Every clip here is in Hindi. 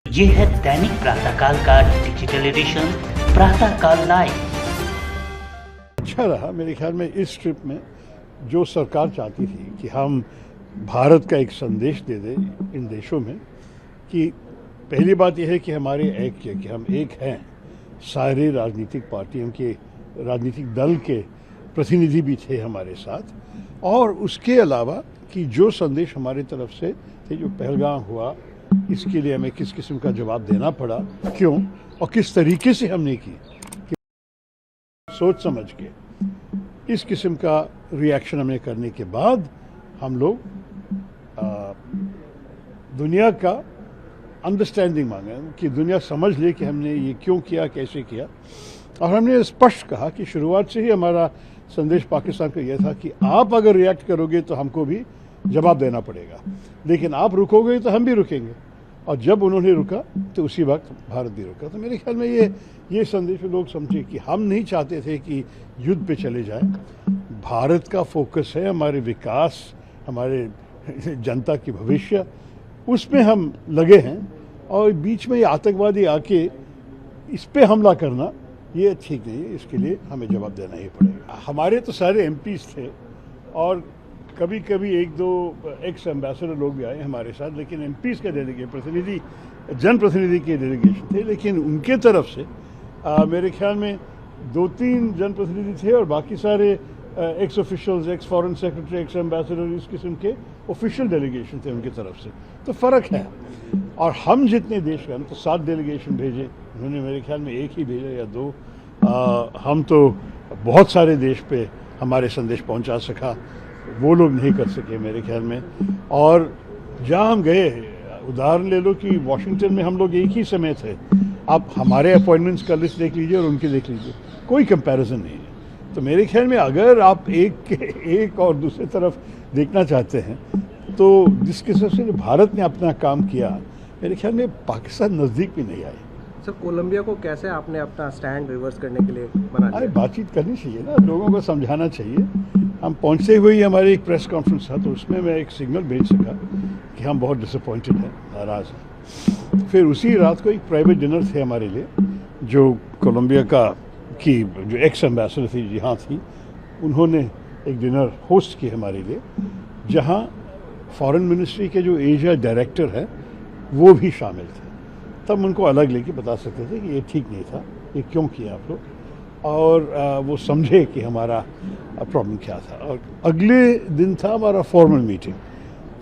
ये है दैनिक प्रातःकाल का डिजिटल एडिशन प्रातःकाल लाइव। अच्छा रहा मेरे ख्याल में इस ट्रिप में जो सरकार चाहती थी कि हम भारत का एक संदेश दे दें इन देशों में कि पहली बात यह है कि हमारे ऐक्य कि हम एक हैं, सारे राजनीतिक पार्टियों के राजनीतिक दल के प्रतिनिधि भी थे हमारे साथ, और उसके अलावा कि जो संदेश हमारे तरफ से थे, जो पहलगाम हुआ इसके लिए हमें किस किस्म का जवाब देना पड़ा, क्यों और किस तरीके से हमने की, सोच समझ के इस किस्म का रिएक्शन हमें करने के बाद हम लोग दुनिया का अंडरस्टैंडिंग मांगे कि दुनिया समझ ले कि हमने ये क्यों किया, कैसे किया। और हमने स्पष्ट कहा कि शुरुआत से ही हमारा संदेश पाकिस्तान को यह था कि आप अगर रिएक्ट करोगे तो हमको भी जवाब देना पड़ेगा, लेकिन आप रुकोगे तो हम भी रुकेंगे। और जब उन्होंने रुका तो उसी वक्त भारत भी रुका। तो मेरे ख्याल में ये संदेश लोग समझे कि हम नहीं चाहते थे कि युद्ध पे चले जाए। भारत का फोकस है हमारे विकास, हमारे जनता की भविष्य, उसमें हम लगे हैं। और बीच में ये आतंकवादी आके इस पे हमला करना ये ठीक नहीं है, इसके लिए हमें जवाब देना ही पड़ेगा। हमारे तो सारे एमपीज थे और कभी कभी एक दो एक्स एम्बेसडर लोग भी आए हमारे साथ, लेकिन एमपीज का प्रतिनिधि जनप्रतिनिधि के डेलीगेशन थे। लेकिन उनके तरफ से मेरे ख्याल में 2-3 जनप्रतिनिधि थे और बाकी सारे x officials, x foreign secretary, x ambassador, इस किस्म के ऑफिशियल डेलीगेशन थे उनकी तरफ से। तो फ़र्क है। और हम जितने देश गए तो 7 डेलीगेशन भेजे, उन्होंने मेरे ख्याल में 1 ही भेजा या 2। हम तो बहुत सारे देश पे हमारे संदेश पहुंचा सका, वो लोग नहीं कर सके मेरे ख्याल में। और जहाँ हम गए, उदाहरण ले लो कि वॉशिंगटन में हम लोग एक ही समय थे। आप हमारे अपॉइंटमेंट्स का लिस्ट देख लीजिए और उनकी देख लीजिए, कोई कंपैरिजन नहीं है। तो मेरे ख्याल में अगर आप एक और दूसरी तरफ देखना चाहते हैं तो जिस किस्म से भारत ने अपना काम किया, मेरे ख्याल में पाकिस्तान नज़दीक भी नहीं आए। सर, कोलंबिया को कैसे आपने अपना स्टैंड रिवर्स करने के लिए बना लिया? अरे बातचीत करनी चाहिए ना, लोगों को समझाना चाहिए। हम पहुंचते हुए ही हमारी एक प्रेस कॉन्फ्रेंस था, तो उसमें मैं एक सिग्नल भेज सका कि हम बहुत डिसअपॉइंटेड हैं, नाराज़ हैं। फिर उसी रात को एक प्राइवेट डिनर थे हमारे लिए, जो कोलंबिया की जो एक्स एम्बेसडर थी यहाँ थी, उन्होंने एक डिनर होस्ट की हमारे लिए, जहाँ फॉरेन मिनिस्ट्री के जो एशिया डायरेक्टर हैं वो भी शामिल थे। तब उनको अलग लेके बता सकते थे कि ये ठीक नहीं था, ये क्यों किया आप लोग, और वो समझे कि हमारा प्रॉब्लम क्या था। और अगले दिन था हमारा फॉर्मल मीटिंग।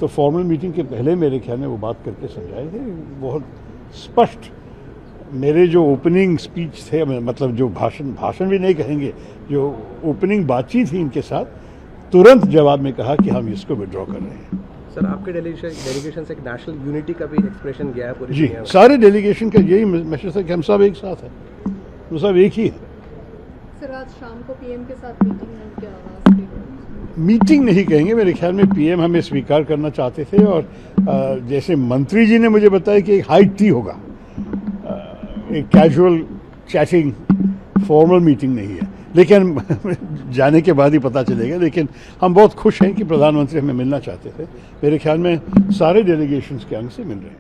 तो फॉर्मल मीटिंग के पहले मेरे ख्याल में वो बात करके समझाए थे बहुत स्पष्ट। मेरे जो ओपनिंग स्पीच थे, मतलब जो भाषण भी नहीं कहेंगे, जो ओपनिंग बातचीत थी इनके साथ, तुरंत जवाब में कहा कि हम इसको विड्रॉ कर रहे हैं। सर, आपके डेलीगेशन से एक नेशनल यूनिटी का भी एक्सप्रेशन गया है पूरी जी, दुनिया में। सारे डेलीगेशन का यही मैसेज था कि हम सब एक साथ हैं, हम सब एक ही हैं। सर, आज शाम को पीएम के साथ मीटिंग है, क्या आवाज़? मीटिंग नहीं कहेंगे, मेरे ख्याल में पीएम हमें स्वीकार करना चाहते थे। और जैसे मंत्री जी ने मुझे बताया कि एक हाई टी होगा, एक कैजुअल चैटिंग, फॉर्मल मीटिंग नहीं है। लेकिन जाने के बाद ही पता चलेगा। लेकिन हम बहुत खुश हैं कि प्रधानमंत्री हमें मिलना चाहते थे। मेरे ख्याल में सारे डेलीगेशंस के अंग से मिल रहे हैं।